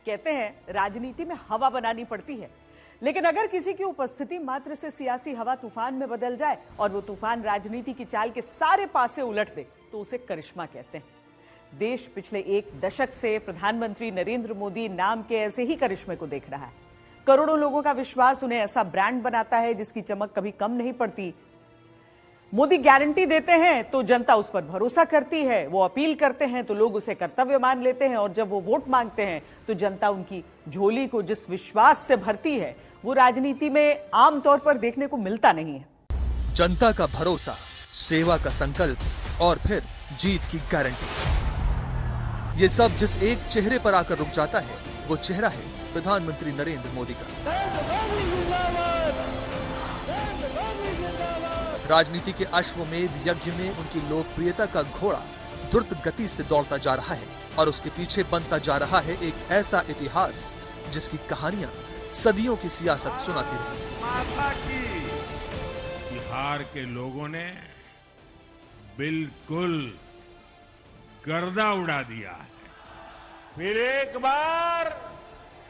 कहते हैं राजनीति में हवा बनानी पड़ती है, लेकिन अगर किसी की उपस्थिति मात्र से सियासी हवा तूफान में बदल जाए और वो तूफान राजनीति की चाल के सारे पासे उलट दे तो उसे करिश्मा कहते हैं। देश पिछले एक दशक से प्रधानमंत्री नरेंद्र मोदी नाम के ऐसे ही करिश्मे को देख रहा है। करोड़ों लोगों का विश्वास उन्हें ऐसा ब्रांड बनाता है जिसकी चमक कभी कम नहीं पड़ती। मोदी गारंटी देते हैं तो जनता उस पर भरोसा करती है, वो अपील करते हैं तो लोग उसे कर्तव्य मान लेते हैं, और जब वो वोट मांगते हैं तो जनता उनकी झोली को जिस विश्वास से भरती है वो राजनीति में आमतौर पर देखने को मिलता नहीं है। जनता का भरोसा, सेवा का संकल्प और फिर जीत की गारंटी, ये सब जिस एक चेहरे पर आकर रुक जाता है वो चेहरा है प्रधानमंत्री नरेंद्र मोदी का। राजनीति के अश्वमेध यज्ञ में उनकी लोकप्रियता का घोड़ा द्रुत गति से दौड़ता जा रहा है और उसके पीछे बनता जा रहा है एक ऐसा इतिहास जिसकी कहानियां सदियों की सियासत सुनाती रही। बिहार के लोगों ने बिल्कुल गर्दा उड़ा दिया है। फिर एक बार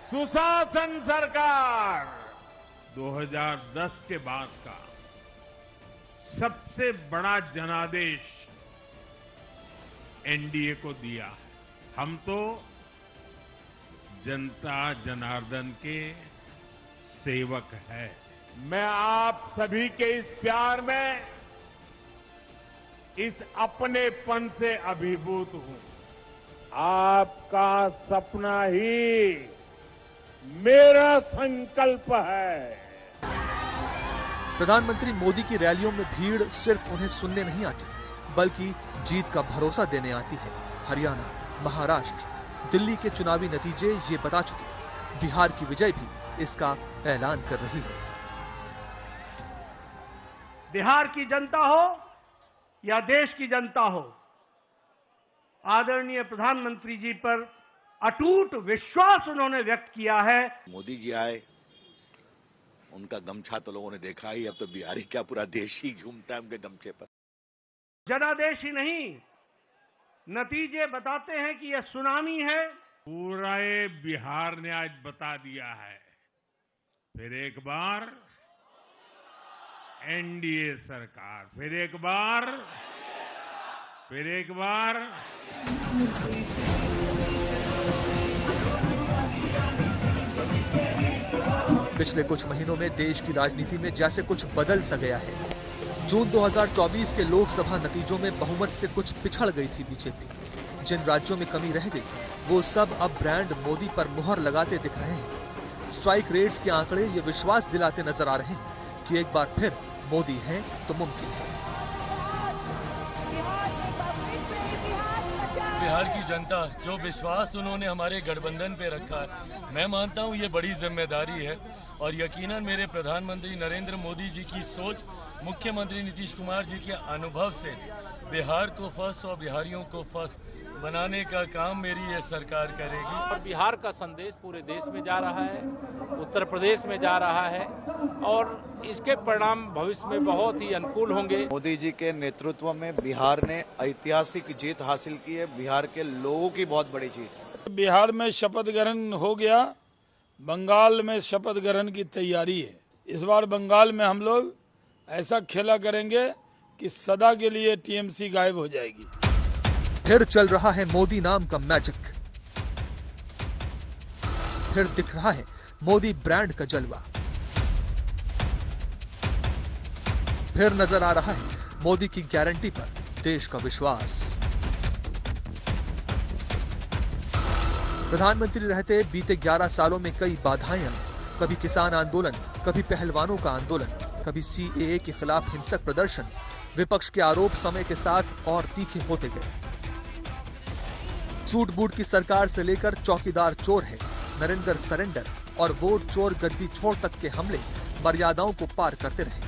सुशासन सरकार 2010 के बाद का सबसे बड़ा जनादेश एनडीए को दिया है। हम तो जनता जनार्दन के सेवक हैं। मैं आप सभी के इस प्यार में, इस अपनेपन से अभिभूत हूं। आपका सपना ही मेरा संकल्प है। प्रधानमंत्री मोदी की रैलियों में भीड़ सिर्फ उन्हें सुनने नहीं आती, बल्कि जीत का भरोसा देने आती है। हरियाणा, महाराष्ट्र, दिल्ली के चुनावी नतीजे ये बता चुके, बिहार की विजय भी इसका ऐलान कर रही है। बिहार की जनता हो या देश की जनता हो, आदरणीय प्रधानमंत्री जी पर अटूट विश्वास उन्होंने व्यक्त किया है। मोदी जी आए, उनका गमछा तो लोगों ने देखा ही, अब तो बिहारी क्या पूरा देश ही घूमता है उनके गमछे पर। जनादेश ही नहीं, नतीजे बताते हैं कि यह सुनामी है। पूरा बिहार ने आज बता दिया है। फिर एक बार एनडीए सरकार, फिर एक बार पिछले कुछ महीनों में देश की राजनीति में जैसे कुछ बदल सा गया है। जून 2024 के लोकसभा नतीजों में बहुमत से कुछ पिछड़ गई थी बीजेपी। जिन राज्यों में कमी रह गई वो सब अब ब्रांड मोदी पर मुहर लगाते दिख रहे हैं। स्ट्राइक रेट्स के आंकड़े ये विश्वास दिलाते नजर आ रहे हैं कि एक बार फिर मोदी है तो मुमकिन है। बिहार की जनता जो विश्वास उन्होंने हमारे गठबंधन पे रखा है, मैं मानता हूँ ये बड़ी जिम्मेदारी है, और यकीनन मेरे प्रधानमंत्री नरेंद्र मोदी जी की सोच, मुख्यमंत्री नीतीश कुमार जी के अनुभव से बिहार को फर्स्ट और बिहारियों को फर्स्ट बनाने का काम मेरी ये सरकार करेगी। और बिहार का संदेश पूरे देश में जा रहा है, उत्तर प्रदेश में जा रहा है, और इसके परिणाम भविष्य में बहुत ही अनुकूल होंगे। मोदी जी के नेतृत्व में बिहार ने ऐतिहासिक जीत हासिल की है। बिहार के लोगों की बहुत बड़ी जीत है। बिहार में शपथ ग्रहण हो गया, बंगाल में शपथ ग्रहण की तैयारी है। इस बार बंगाल में हम लोग ऐसा खेला करेंगे कि सदा के लिए टीएमसी गायब हो जाएगी। फिर चल रहा है मोदी नाम का मैजिक, फिर दिख रहा है मोदी ब्रांड का जलवा, फिर नजर आ रहा है मोदी की गारंटी पर देश का विश्वास। प्रधानमंत्री रहते बीते 11 सालों में कई बाधाएं आई, कभी किसान आंदोलन, कभी पहलवानों का आंदोलन, कभी सीएए के खिलाफ हिंसक प्रदर्शन। विपक्ष के आरोप समय के साथ और तीखे होते गए। सूट बूट की सरकार से लेकर चौकीदार चोर है, नरेंद्र सरेंडर और वोट चोर गद्दी छोड़ तक के हमले मर्यादाओं को पार करते रहे,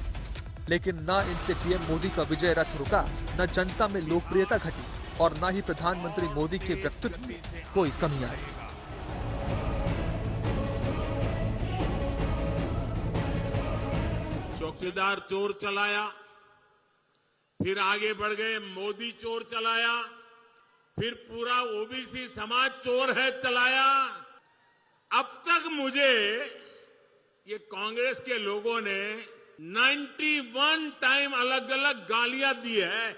लेकिन न इनसे पीएम मोदी का विजय रथ रुका, न जनता में लोकप्रियता घटी और न ही प्रधानमंत्री मोदी के व्यक्तित्व में कोई कमी आई। चौकीदार चोर चलाया, फिर आगे बढ़ गए मोदी चोर चलाया, फिर पूरा ओबीसी समाज चोर है चलाया। मुझे ये कांग्रेस के लोगों ने 91 टाइम अलग अलग गालियां दी है।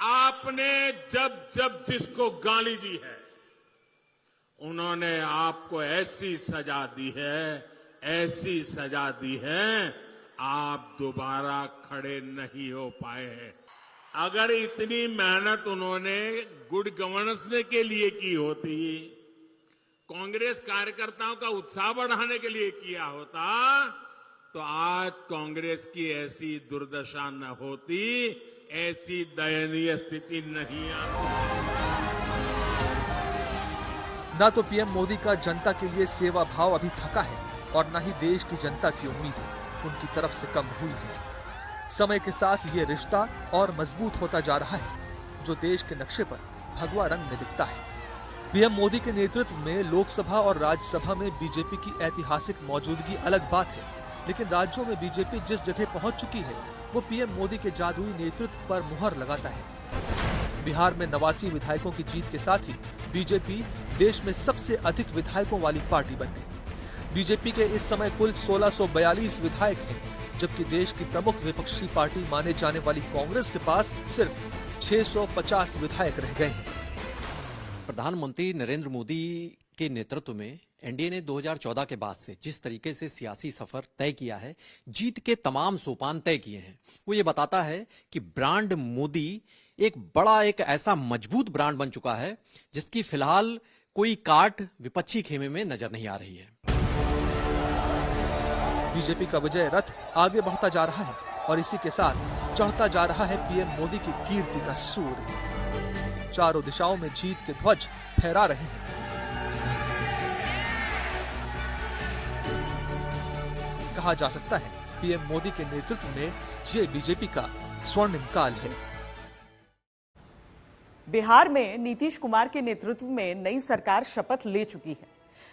आपने जब जब जिसको गाली दी है उन्होंने आपको ऐसी सजा दी है, ऐसी सजा दी है, आप दोबारा खड़े नहीं हो पाए हैं। अगर इतनी मेहनत उन्होंने गुड गवर्नेंस के लिए की होती, कांग्रेस कार्यकर्ताओं का उत्साह बढ़ाने के लिए किया होता, तो आज कांग्रेस की ऐसी दुर्दशा न होती, ऐसी दयनीय स्थिति नहीं आती। ना तो पीएम मोदी का जनता के लिए सेवा भाव अभी थका है और न ही देश की जनता की उम्मीदें उनकी तरफ से कम हुई है। समय के साथ ये रिश्ता और मजबूत होता जा रहा है, जो देश के नक्शे पर भगवा रंग में दिखता है। पीएम मोदी के नेतृत्व में लोकसभा और राज्यसभा में बीजेपी की ऐतिहासिक मौजूदगी अलग बात है, लेकिन राज्यों में बीजेपी जिस जगह पहुंच चुकी है वो पीएम मोदी के जादुई नेतृत्व पर मुहर लगाता है। बिहार में 89 विधायकों की जीत के साथ ही बीजेपी देश में सबसे अधिक विधायकों वाली पार्टी बन गई। बीजेपी के इस समय कुल 1642 विधायक हैं, जबकि देश की प्रमुख विपक्षी पार्टी माने जाने वाली कांग्रेस के पास सिर्फ 650 विधायक रह गए हैं। प्रधानमंत्री नरेंद्र मोदी के नेतृत्व में एनडीए ने 2014 के बाद से जिस तरीके से सियासी सफर तय किया है, जीत के तमाम सोपान तय किए हैं, वो ये बताता है कि ब्रांड मोदी एक ऐसा मजबूत ब्रांड बन चुका है जिसकी फिलहाल कोई काट विपक्षी खेमे में नजर नहीं आ रही है। बीजेपी का विजय रथ आगे बढ़ता जा रहा है और इसी के साथ चढ़ता जा रहा है पीएम मोदी की कीर्ति का सूर्य। चारों दिशाओं में जीत के ध्वज फहरा रहे हैं। कहा जा सकता है पीएम मोदी के नेतृत्व में ये बीजेपी का स्वर्णिम काल है। बिहार में नीतीश कुमार के नेतृत्व में नई सरकार शपथ ले चुकी है।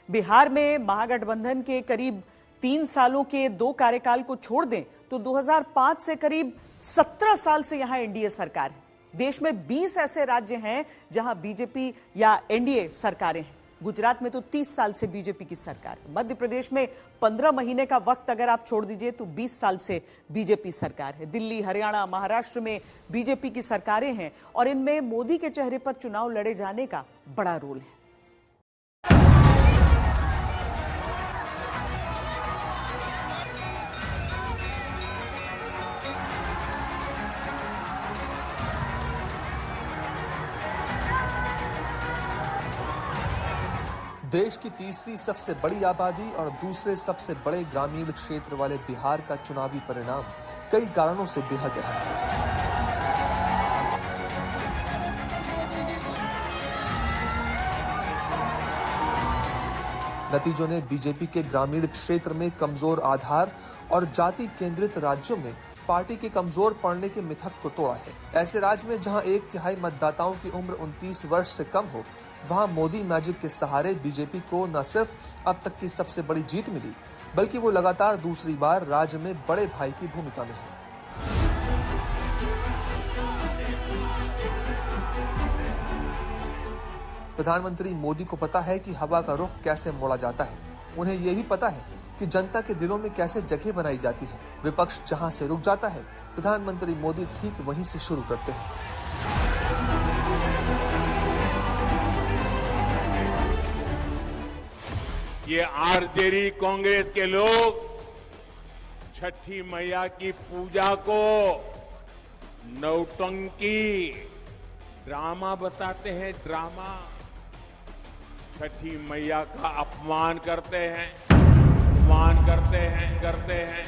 बिहार में महागठबंधन के करीब 3 सालों के 2 कार्यकाल को छोड़ दें तो 2005 से करीब 17 साल से यहां एनडीए सरकार है। देश में 20 ऐसे राज्य हैं जहां बीजेपी या एनडीए सरकारें हैं। गुजरात में तो 30 साल से बीजेपी की सरकार है। मध्य प्रदेश में 15 महीने का वक्त अगर आप छोड़ दीजिए तो 20 साल से बीजेपी सरकार है। दिल्ली, हरियाणा, महाराष्ट्र में बीजेपी की सरकारें हैं और इनमें मोदी के चेहरे पर चुनाव लड़े जाने का बड़ा रोल है। देश की तीसरी सबसे बड़ी आबादी और दूसरे सबसे बड़े ग्रामीण क्षेत्र वाले बिहार का चुनावी परिणाम कई कारणों से बेहद अहम है। नतीजों ने बीजेपी के ग्रामीण क्षेत्र में कमजोर आधार और जाति केंद्रित राज्यों में पार्टी के कमजोर पड़ने के मिथक को तोड़ा है। ऐसे राज्य में जहां 1/3 मतदाताओं की उम्र 29 वर्ष से कम हो, वहां मोदी मैजिक के सहारे बीजेपी को न सिर्फ अब तक की सबसे बड़ी जीत मिली, बल्कि वो लगातार दूसरी बार राज्य में बड़े भाई की भूमिका में है। प्रधानमंत्री मोदी को पता है कि हवा का रुख कैसे मोड़ा जाता है। उन्हें यह भी पता है कि जनता के दिलों में कैसे जगह बनाई जाती है। विपक्ष जहां से रुक जाता है, प्रधानमंत्री मोदी ठीक वहीं से शुरू करते हैं। ये आरजेडी कांग्रेस के लोग छठी मैया की पूजा को नौटंकी ड्रामा बताते हैं। ड्रामा छठी मैया का अपमान करते हैं, करते हैं।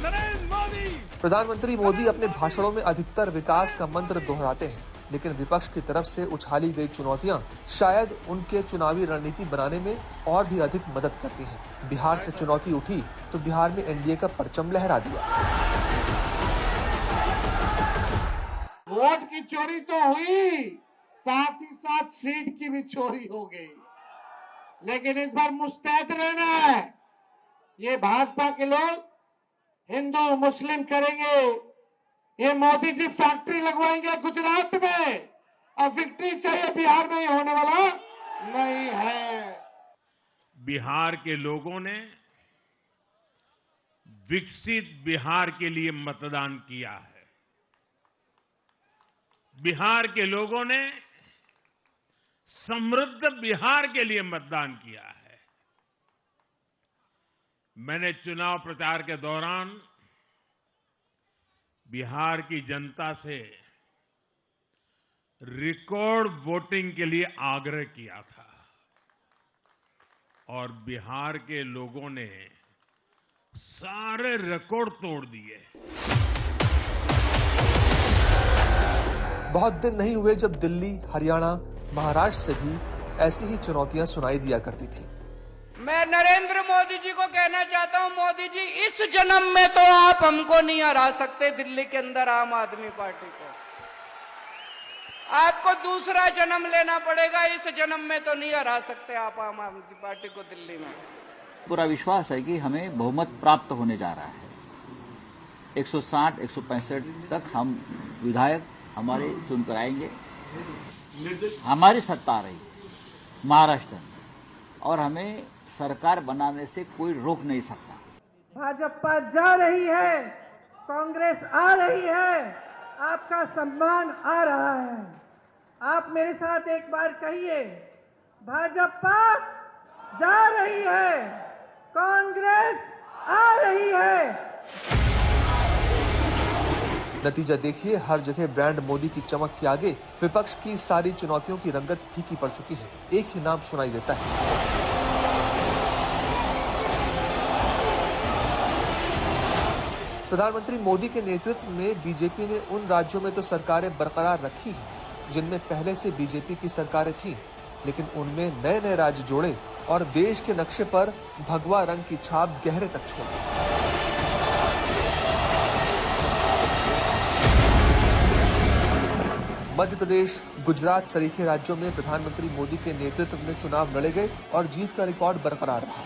नरेंद्र मोदी। प्रधानमंत्री मोदी अपने भाषणों में अधिकतर विकास का मंत्र दोहराते हैं, लेकिन विपक्ष की तरफ से उछाली गई चुनौतियां शायद उनके चुनावी रणनीति बनाने में और भी अधिक मदद करती हैं। बिहार से चुनौती उठी तो बिहार में एनडीए का परचम लहरा दिया। वोट की चोरी तो हुई, साथ ही साथ सीट की भी चोरी हो गई, लेकिन इस बार मुस्तैद रहना है। ये भाजपा के लोग हिंदू मुस्लिम करेंगे, ये मोदी जी फैक्ट्री लगवाएंगे गुजरात में, और विक्ट्री चाहिए बिहार में, ये होने वाला नहीं है। बिहार के लोगों ने विकसित बिहार के लिए मतदान किया है। बिहार के लोगों ने समृद्ध बिहार के लिए मतदान किया है। मैंने चुनाव प्रचार के दौरान बिहार की जनता से रिकॉर्ड वोटिंग के लिए आग्रह किया था और बिहार के लोगों ने सारे रिकॉर्ड तोड़ दिए। बहुत दिन नहीं हुए जब दिल्ली, हरियाणा, महाराष्ट्र से भी ऐसी ही चुनौतियां सुनाई दिया करती थी। मैं नरेंद्र मोदी जी को कहना चाहता हूं, मोदी जी इस जन्म में तो आप हमको नहीं हरा सकते दिल्ली के अंदर आम आदमी पार्टी को। आपको दूसरा जन्म लेना पड़ेगा, इस जन्म में तो नहीं हरा सकते आप आम आदमी पार्टी को दिल्ली में। पूरा विश्वास है कि हमें बहुमत प्राप्त होने जा रहा है। 160, 165 तक हम विधायक हमारे चुनकर आएंगे। हमारी सत्ता रही महाराष्ट्र में और हमें सरकार बनाने से कोई रोक नहीं सकता। भाजपा जा रही है, कांग्रेस आ रही है, आपका सम्मान आ रहा है। आप मेरे साथ एक बार कहिए, भाजपा जा रही है, कांग्रेस आ रही है। नतीजा देखिए, हर जगह ब्रांड मोदी की चमक के आगे विपक्ष की सारी चुनौतियों की रंगत फीकी पड़ चुकी है। एक ही नाम सुनाई देता है, प्रधानमंत्री मोदी के नेतृत्व में बीजेपी ने उन राज्यों में तो सरकारें बरकरार रखी हैं जिनमें पहले से बीजेपी की सरकारें थीं, लेकिन उनमें नए नए राज्य जोड़े और देश के नक्शे पर भगवा रंग की छाप गहरे तक छोड़ दी। मध्य प्रदेश, गुजरात सरीखे राज्यों में प्रधानमंत्री मोदी के नेतृत्व में चुनाव लड़े गए और जीत का रिकॉर्ड बरकरार रहा।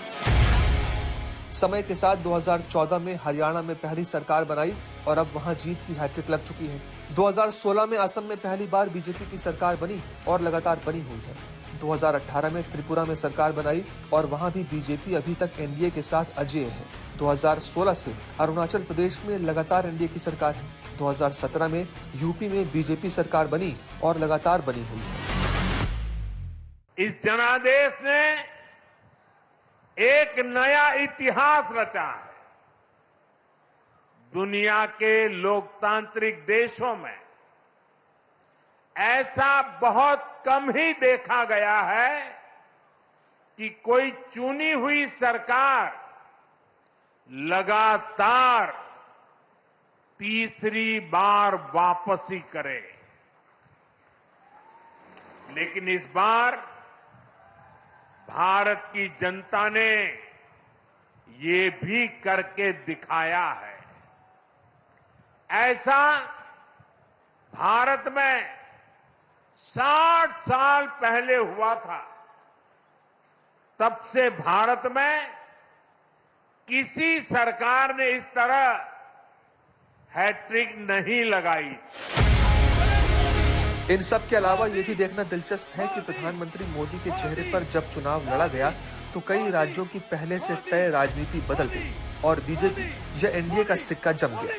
समय के साथ 2014 में हरियाणा में पहली सरकार बनाई और अब वहां जीत की हैट्रिक लग चुकी है। 2016 में असम में पहली बार बीजेपी की सरकार बनी और लगातार बनी हुई है। 2018 में त्रिपुरा में सरकार बनाई और वहां भी बीजेपी अभी तक एनडीए के साथ अजेय है। 2016 से अरुणाचल प्रदेश में लगातार एनडीए की सरकार है। 2017 में यूपी में बीजेपी सरकार बनी और लगातार बनी हुई है। इस जनादेश ने एक नया इतिहास रचा है। दुनिया के लोकतांत्रिक देशों में ऐसा बहुत कम ही देखा गया है कि कोई चुनी हुई सरकार लगातार तीसरी बार वापसी करे। लेकिन इस बार भारत की जनता ने ये भी करके दिखाया है। ऐसा भारत में 60 साल पहले हुआ था। तब से भारत में किसी सरकार ने इस तरह हैट्रिक नहीं लगाई। इन सब के अलावा ये भी देखना दिलचस्प है कि प्रधानमंत्री मोदी के चेहरे पर जब चुनाव लड़ा गया तो कई राज्यों की पहले से तय राजनीति बदल गई और बीजेपी या एनडीए का सिक्का जम गया।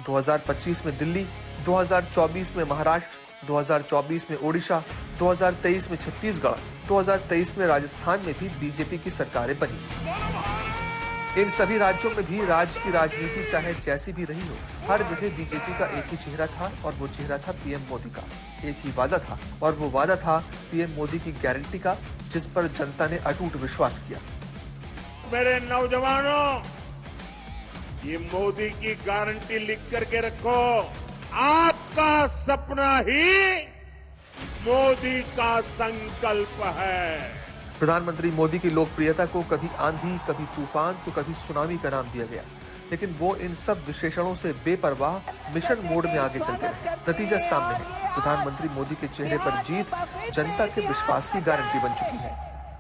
2025 में दिल्ली, 2024 में महाराष्ट्र, 2024 में ओडिशा, 2023 में छत्तीसगढ़, 2023 में राजस्थान में भी बीजेपी की सरकारें बनी। इन सभी राज्यों में भी राज्य की राजनीति चाहे जैसी भी रही हो, हर जगह बीजेपी का एक ही चेहरा था और वो चेहरा था पीएम मोदी का। एक ही वादा था और वो वादा था पीएम मोदी की गारंटी का, जिस पर जनता ने अटूट विश्वास किया। मेरे नौजवानों, ये मोदी की गारंटी लिख करके रखो। आपका सपना ही मोदी का संकल्प है। प्रधानमंत्री मोदी की लोकप्रियता को कभी आंधी, कभी तूफान तो कभी सुनामी का नाम दिया गया, लेकिन वो इन सब विशेषणों से बेपरवाह मिशन मोड में आगे चलते रहे। नतीजा सामने है, प्रधानमंत्री मोदी के चेहरे पर जीत जनता के विश्वास की गारंटी बन चुकी है।